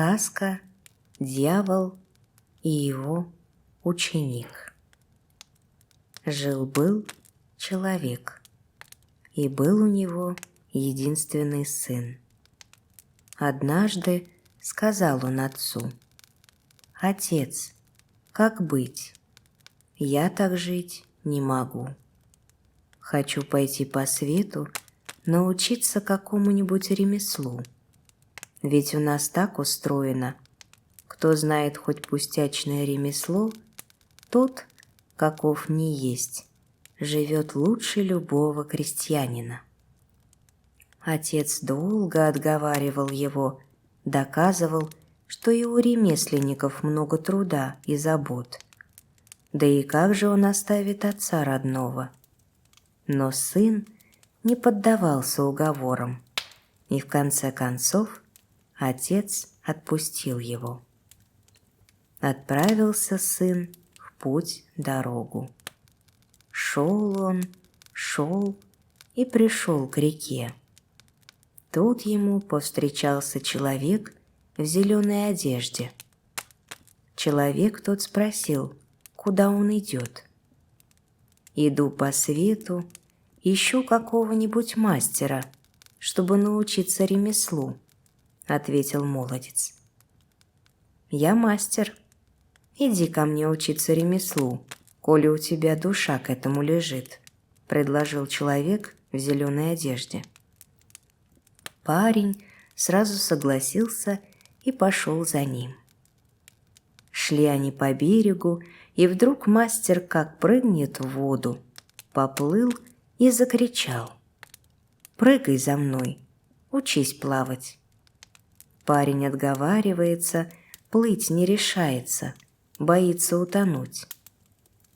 Сказка «Дьявол и его ученик». Жил-был человек, и был у него единственный сын. Однажды сказал он отцу: «Отец, как быть? Я так жить не могу. Хочу пойти по свету, научиться какому-нибудь ремеслу. Ведь у нас так устроено: кто знает хоть пустячное ремесло, тот, каков ни есть, живет лучше любого крестьянина». Отец долго отговаривал его, доказывал, что и у ремесленников много труда и забот. Да и как же он оставит отца родного? Но сын не поддавался уговорам, и в конце концов отец отпустил его. Отправился сын в путь-дорогу. Шел он, шел и пришел к реке. Тут ему повстречался человек в зеленой одежде. Человек тот спросил, куда он идет. «Иду по свету, ищу какого-нибудь мастера, чтобы научиться ремеслу», — ответил молодец. «Я мастер. Иди ко мне учиться ремеслу, коли у тебя душа к этому лежит», — предложил человек в зеленой одежде. Парень сразу согласился и пошел за ним. Шли они по берегу, и вдруг мастер как прыгнет в воду, поплыл и закричал: «Прыгай за мной, учись плавать». Парень отговаривается, плыть не решается, боится утонуть.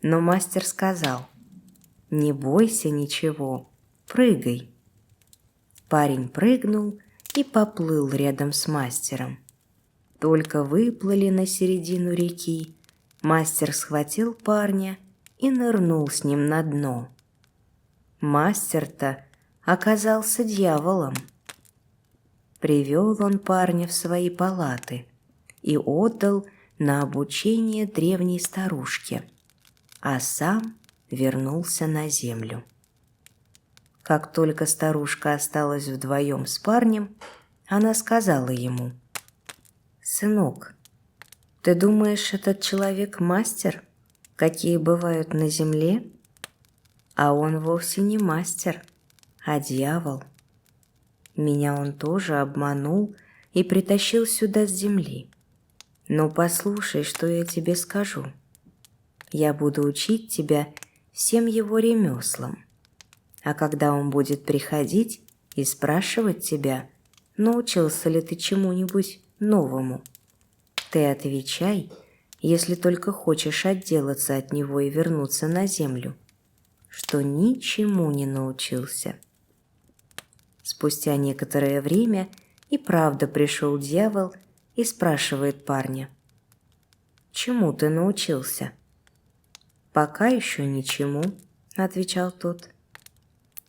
Но мастер сказал: «Не бойся ничего, прыгай». Парень прыгнул и поплыл рядом с мастером. Только выплыли на середину реки, мастер схватил парня и нырнул с ним на дно. Мастер-то оказался дьяволом. Привел он парня в свои палаты и отдал на обучение древней старушке, а сам вернулся на землю. Как только старушка осталась вдвоем с парнем, она сказала ему: «Сынок, ты думаешь, этот человек мастер, какие бывают на земле? А он вовсе не мастер, а дьявол. Меня он тоже обманул и притащил сюда с земли. Но послушай, что я тебе скажу. Я буду учить тебя всем его ремеслам. А когда он будет приходить и спрашивать тебя, научился ли ты чему-нибудь новому, ты отвечай, если только хочешь отделаться от него и вернуться на землю, что ничему не научился». Спустя некоторое время и правда пришел дьявол и спрашивает парня: «Чему ты научился?» «Пока еще ничему», — отвечал тот.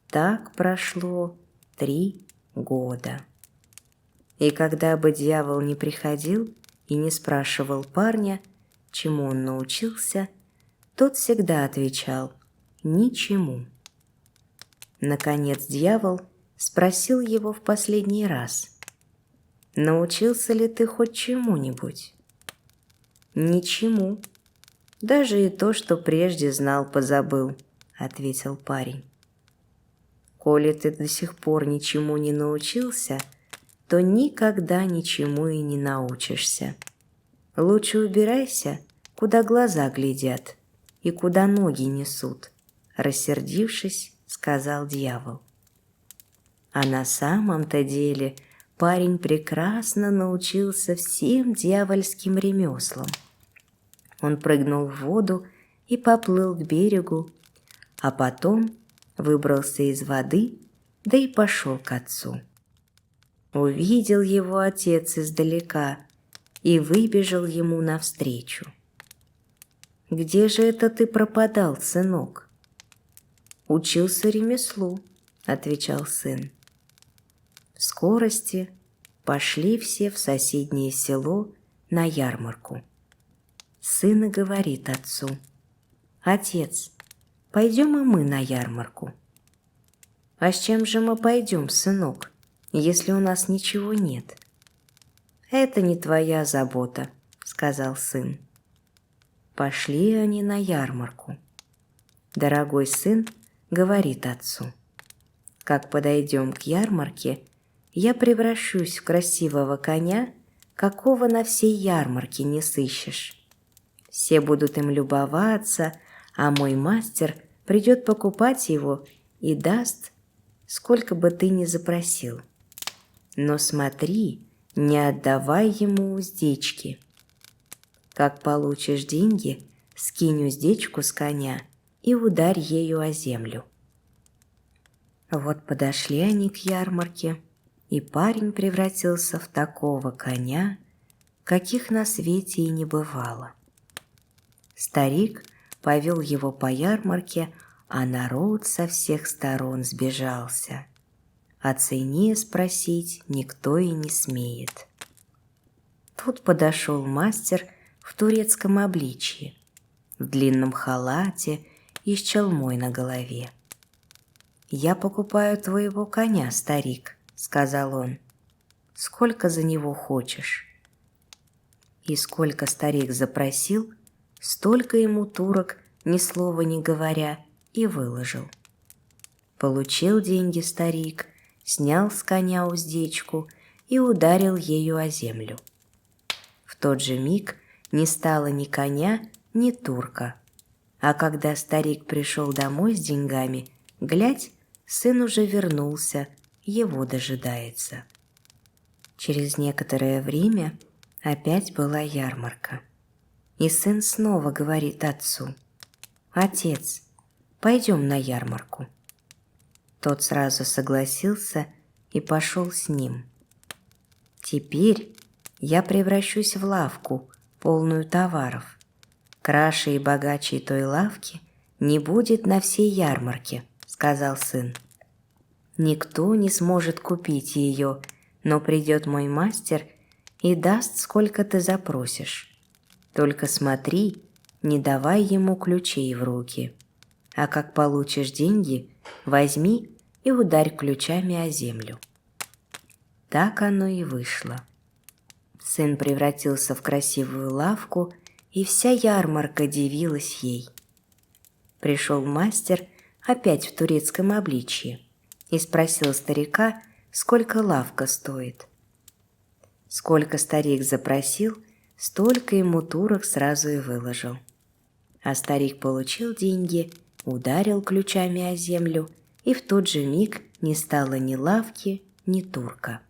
Так прошло 3 года. И когда бы дьявол не приходил и не спрашивал парня, чему он научился, тот всегда отвечал: «Ничему». Наконец дьявол спросил его в последний раз: «Научился ли ты хоть чему-нибудь?» «Ничему. Даже и то, что прежде знал, позабыл», — ответил парень. «Коли ты до сих пор ничему не научился, то никогда ничему и не научишься. Лучше убирайся, куда глаза глядят и куда ноги несут», — рассердившись, сказал дьявол. А на самом-то деле парень прекрасно научился всем дьявольским ремеслам. Он прыгнул в воду и поплыл к берегу, а потом выбрался из воды, да и пошел к отцу. Увидел его отец издалека и выбежал ему навстречу. «Где же это ты пропадал, сынок?» «Учился ремеслу», — отвечал сын. В скорости пошли все в соседнее село на ярмарку. Сын и говорит отцу: «Отец, пойдем и мы на ярмарку». «А с чем же мы пойдем, сынок, если у нас ничего нет?» «Это не твоя забота», — сказал сын. Пошли они на ярмарку. Дорогой сын говорит отцу: «Как подойдем к ярмарке, я превращусь в красивого коня, какого на всей ярмарке не сыщешь. Все будут им любоваться, а мой мастер придет покупать его и даст, сколько бы ты ни запросил. Но смотри, не отдавай ему уздечки. Как получишь деньги, скинь уздечку с коня и ударь ею о землю». Вот подошли они к ярмарке, и парень превратился в такого коня, каких на свете и не бывало. Старик повел его по ярмарке, а народ со всех сторон сбежался. О цене спросить никто и не смеет. Тут подошел мастер в турецком обличье, в длинном халате и с челмой на голове. «Я покупаю твоего коня, старик», — сказал он. «Сколько за него хочешь?» И сколько старик запросил, столько ему турок, ни слова не говоря, и выложил. Получил деньги старик, снял с коня уздечку и ударил ею о землю. В тот же миг не стало ни коня, ни турка. А когда старик пришел домой с деньгами, глядь, сын уже вернулся, его дожидается. Через некоторое время опять была ярмарка. И сын снова говорит отцу: «Отец, пойдем на ярмарку». Тот сразу согласился и пошел с ним. «Теперь я превращусь в лавку, полную товаров. Краше и богаче той лавки не будет на всей ярмарке», — сказал сын. «Никто не сможет купить ее, но придет мой мастер и даст, сколько ты запросишь. Только смотри, не давай ему ключей в руки. А как получишь деньги, возьми и ударь ключами о землю». Так оно и вышло. Сын превратился в красивую лавку, и вся ярмарка дивилась ей. Пришел мастер опять в турецком обличье и спросил старика, сколько лавка стоит. Сколько старик запросил, столько ему турок сразу и выложил. А старик получил деньги, ударил ключами о землю, и в тот же миг не стало ни лавки, ни турка.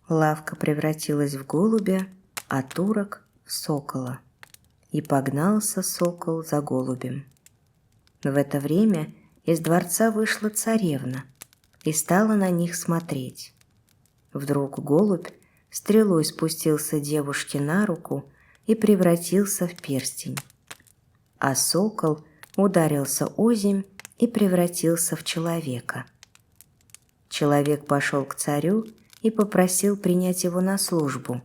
Лавка превратилась в голубя, а турок — в сокола. И погнался сокол за голубем. В это время из дворца вышла царевна и стала на них смотреть. Вдруг голубь стрелой спустился девушке на руку и превратился в перстень. А сокол ударился озимь и превратился в человека. Человек пошел к царю и попросил принять его на службу.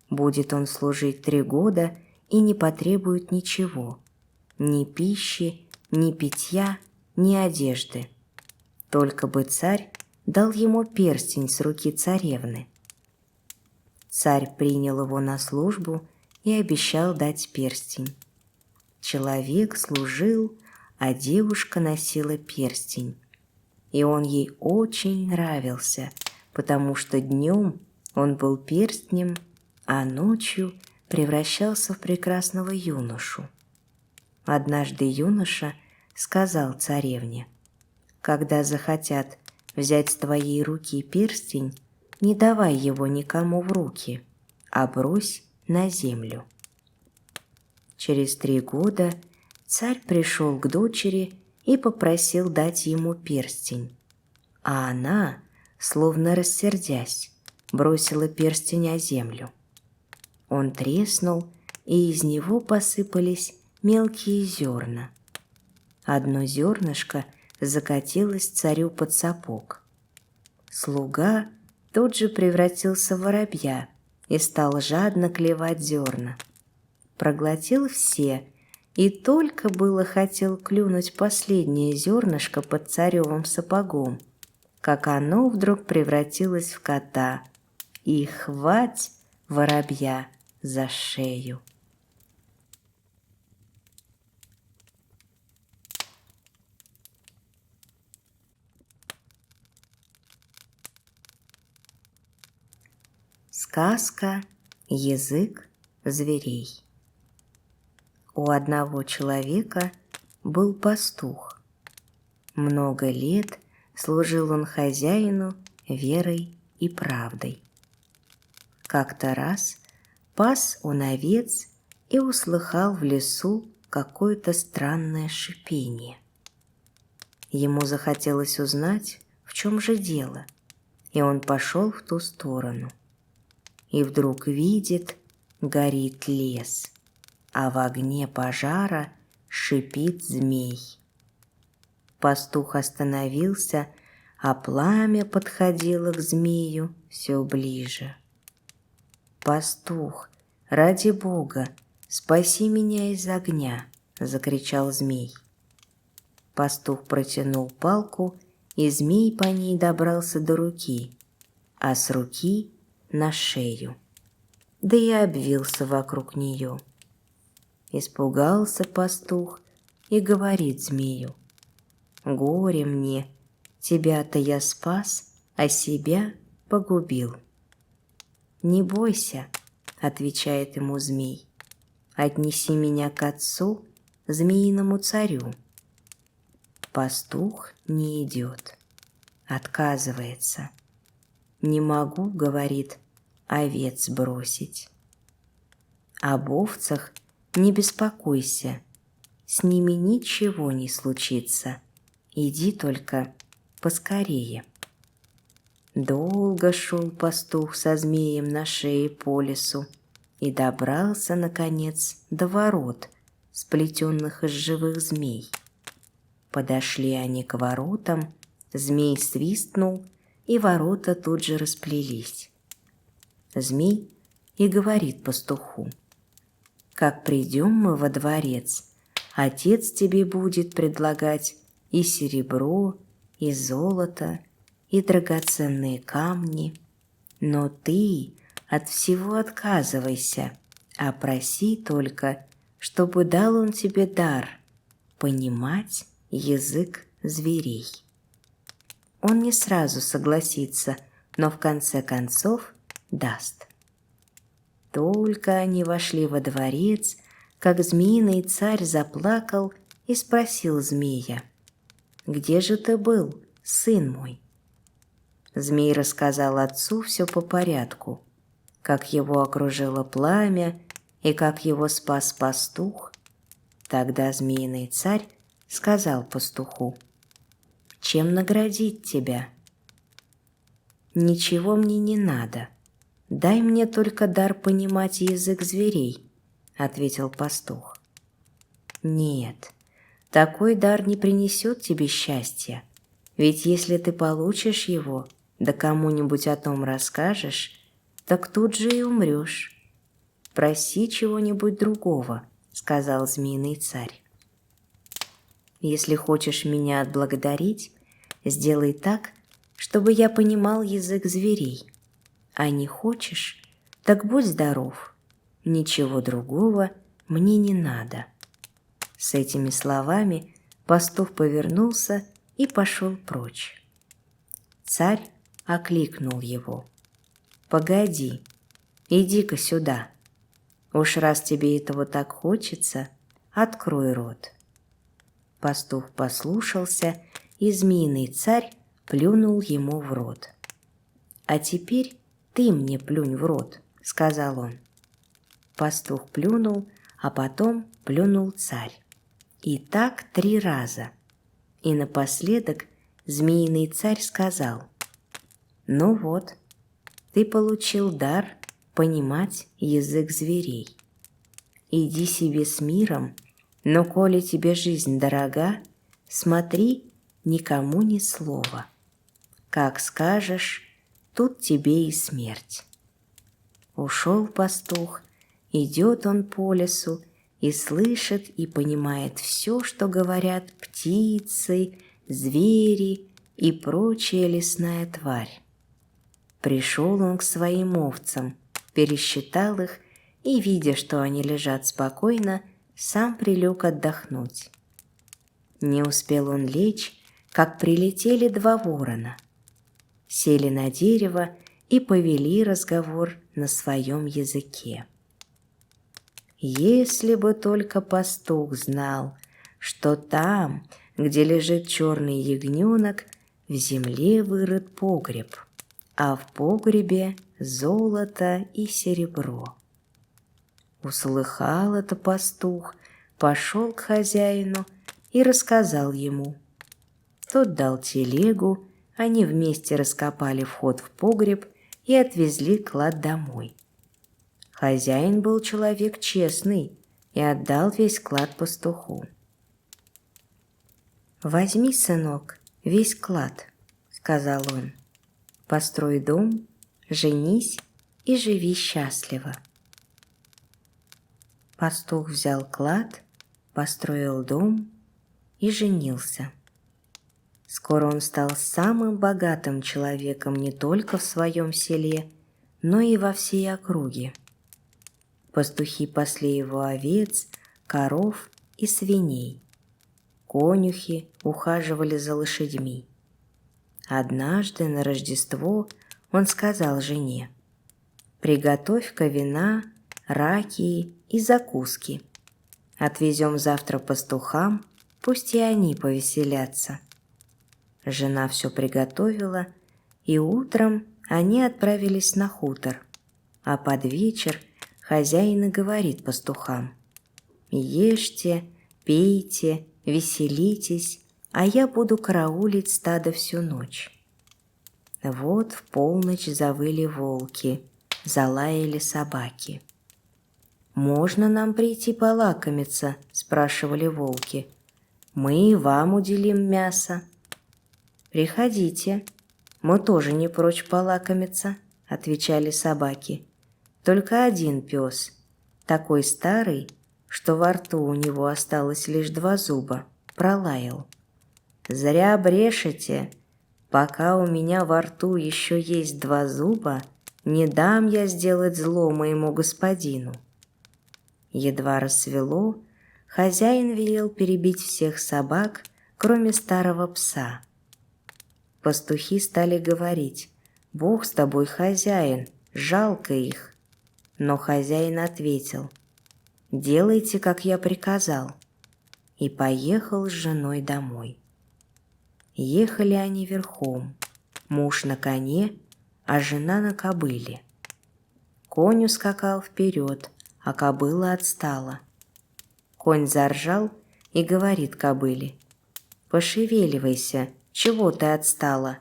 Будет он служить 3 года и не потребует ничего: ни пищи, ни питья, ни одежды. Только бы царь дал ему перстень с руки царевны. Царь принял его на службу и обещал дать перстень. Человек служил, а девушка носила перстень. И он ей очень нравился, потому что днем он был перстнем, а ночью превращался в прекрасного юношу. Однажды юноша сказал царевне: «Когда захотят взять с твоей руки перстень, не давай его никому в руки, а брось на землю». Через 3 года царь пришел к дочери и попросил дать ему перстень, а она, словно рассердясь, бросила перстень о землю. Он треснул, и из него посыпались мелкие зерна. Одно зернышко закатилось царю под сапог. Слуга тут же превратился в воробья и стал жадно клевать зерна. Проглотил все и только было хотел клюнуть последнее зернышко под царевым сапогом, как оно вдруг превратилось в кота и хвать воробья за шею. Сказка «Язык зверей». У одного человека был пастух. Много лет служил он хозяину верой и правдой. Как-то раз пас он овец и услыхал в лесу какое-то странное шипение. Ему захотелось узнать, в чем же дело, и он пошел в ту сторону. И вдруг видит, горит лес, а в огне пожара шипит змей. Пастух остановился, а пламя подходило к змею все ближе. «Пастух, ради Бога, спаси меня из огня!» — закричал змей. Пастух протянул палку, и змей по ней добрался до руки, а с руки — на шею, да и обвился вокруг нее. Испугался пастух и говорит змею: «Горе мне, тебя-то я спас, а себя погубил». «Не бойся», — отвечает ему змей, «отнеси меня к отцу, змеиному царю». Пастух не идет, отказывается. «Не могу, — говорит, — овец бросить». Об овцах не беспокойся, с ними ничего не случится, иди только поскорее. Долго шел пастух со змеем на шее по лесу и добрался, наконец, до ворот, сплетенных из живых змей. Подошли они к воротам, змей свистнул, и ворота тут же расплелись. Змей и говорит пастуху: «Как придем мы во дворец, отец тебе будет предлагать и серебро, и золото, и драгоценные камни, но ты от всего отказывайся, а проси только, чтобы дал он тебе дар понимать язык зверей». Он не сразу согласится, но в конце концов даст. Только они вошли во дворец, как змеиный царь заплакал и спросил змея: «Где же ты был, сын мой?» Змей рассказал отцу все по порядку, как его окружило пламя и как его спас пастух. Тогда змеиный царь сказал пастуху: «Чем наградить тебя?» «Ничего мне не надо. Дай мне только дар понимать язык зверей», — ответил пастух. «Нет, такой дар не принесет тебе счастья, ведь если ты получишь его, да кому-нибудь о том расскажешь, так тут же и умрешь. Проси чего-нибудь другого», — сказал змеиный царь. «Если хочешь меня отблагодарить, сделай так, чтобы я понимал язык зверей. А не хочешь, так будь здоров. Ничего другого мне не надо». С этими словами пастух повернулся и пошел прочь. Царь окликнул его: «Погоди, иди-ка сюда. Уж раз тебе этого так хочется, открой рот». Пастух послушался, и змеиный царь плюнул ему в рот. «А теперь ты мне плюнь в рот», — сказал он. Пастух плюнул, а потом плюнул царь. И так 3 раза. И напоследок змеиный царь сказал: «Ну вот, ты получил дар понимать язык зверей. Иди себе с миром, но коли тебе жизнь дорога, смотри, никому ни слова. Как скажешь, тут тебе и смерть. Ушел пастух, идет он по лесу и слышит и понимает все, что говорят птицы, звери и прочая лесная тварь. Пришел он к своим овцам, пересчитал их и, видя, что они лежат спокойно, сам прилег отдохнуть. Не успел он лечь, как прилетели два ворона. Сели на дерево и повели разговор на своем языке. Если бы только пастух знал, что там, где лежит черный ягненок, в земле вырыт погреб, а в погребе золото и серебро. Услыхал это пастух, пошел к хозяину и рассказал ему. Тот дал телегу, они вместе раскопали вход в погреб и отвезли клад домой. Хозяин был человек честный и отдал весь клад пастуху. «Возьми, сынок, весь клад», — сказал он. «Построй дом, женись и живи счастливо». Пастух взял клад, построил дом и женился. Скоро он стал самым богатым человеком не только в своем селе, но и во всей округе. Пастухи пасли его овец, коров и свиней. Конюхи ухаживали за лошадьми. Однажды на Рождество он сказал жене: «Приготовь-ка вина, ракии и закуски. Отвезем завтра пастухам, пусть и они повеселятся». Жена все приготовила, и утром они отправились на хутор, а под вечер хозяин и говорит пастухам: «Ешьте, пейте, веселитесь, а я буду караулить стадо всю ночь». Вот в полночь завыли волки, залаяли собаки. «Можно нам прийти полакомиться?» – спрашивали волки. «Мы и вам уделим мясо». «Приходите, мы тоже не прочь полакомиться», – отвечали собаки. Только один пес, такой старый, что во рту у него осталось лишь 2 зуба, пролаял: «Зря брешете, пока у меня во рту еще есть 2 зуба, не дам я сделать зло моему господину». Едва рассвело, хозяин велел перебить всех собак, кроме старого пса. Пастухи стали говорить: «Бог с тобой, хозяин, жалко их». Но хозяин ответил: «Делайте, как я приказал», и поехал с женой домой. Ехали они верхом, муж на коне, а жена на кобыле. Конь ускакал вперед, а кобыла отстала. Конь заржал и говорит кобыле: «Пошевеливайся, чего ты отстала?»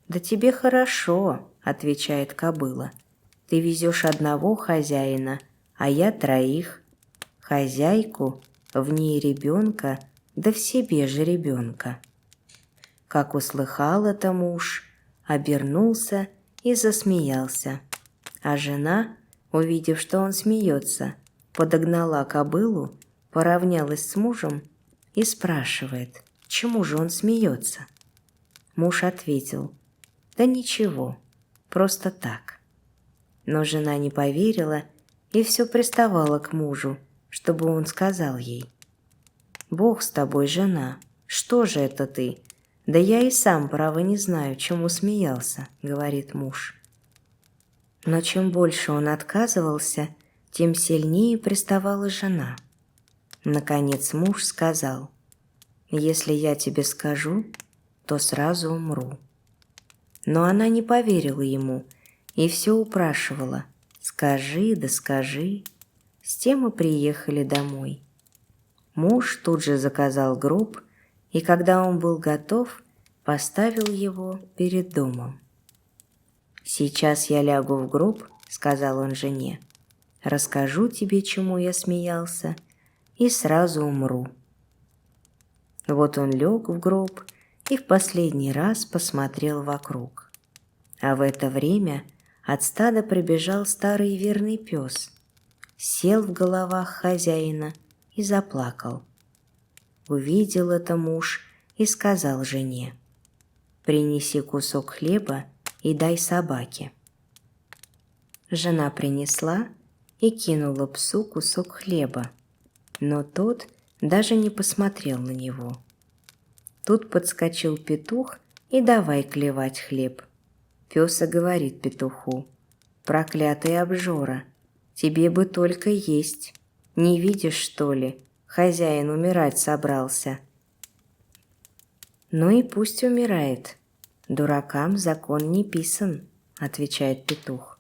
«Да тебе хорошо», — отвечает кобыла. «Ты везешь одного хозяина, а я 3. Хозяйку, в ней ребенка, да в себе же ребенка». Как услыхал это муж, обернулся и засмеялся, а жена, увидев, что он смеется, подогнала кобылу, поравнялась с мужем и спрашивает, чему же он смеется. Муж ответил: «Да ничего, просто так». Но жена не поверила и все приставала к мужу, чтобы он сказал ей: «Бог с тобой, жена, что же это ты? Да я и сам, право, не знаю, чему смеялся», — говорит муж. Но чем больше он отказывался, тем сильнее приставала жена. Наконец муж сказал: «Если я тебе скажу, то сразу умру». Но она не поверила ему и все упрашивала: «Скажи, да скажи». С тем и приехали домой. Муж тут же заказал гроб, и когда он был готов, поставил его перед домом. «Сейчас я лягу в гроб», — сказал он жене, — «расскажу тебе, чему я смеялся, и сразу умру». Вот он лег в гроб и в последний раз посмотрел вокруг. А в это время от стада прибежал старый верный пес, сел в головах хозяина и заплакал. Увидел это муж и сказал жене: «Принеси кусок хлеба и дай собаке». Жена принесла и кинула псу кусок хлеба, но тот даже не посмотрел на него. Тут подскочил петух и давай клевать хлеб. Пес и говорит петуху: «Проклятый обжора, тебе бы только есть. Не видишь, что ли, хозяин умирать собрался?» «Ну и пусть умирает. Дуракам закон не писан», — отвечает петух.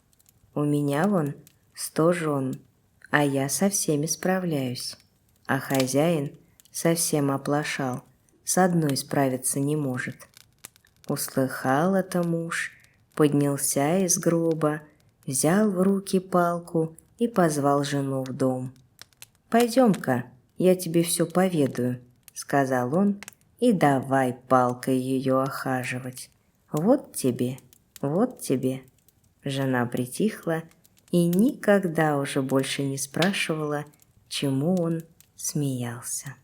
«У меня вон 100 жен, а я со всеми справляюсь. А хозяин совсем оплошал, с одной справиться не может». Услыхал это муж, поднялся из гроба, взял в руки палку и позвал жену в дом. «Пойдем-ка, я тебе все поведаю», — сказал он, и давай палкой ее охаживать. «Вот тебе, вот тебе». Жена притихла и никогда уже больше не спрашивала, чему он смеялся.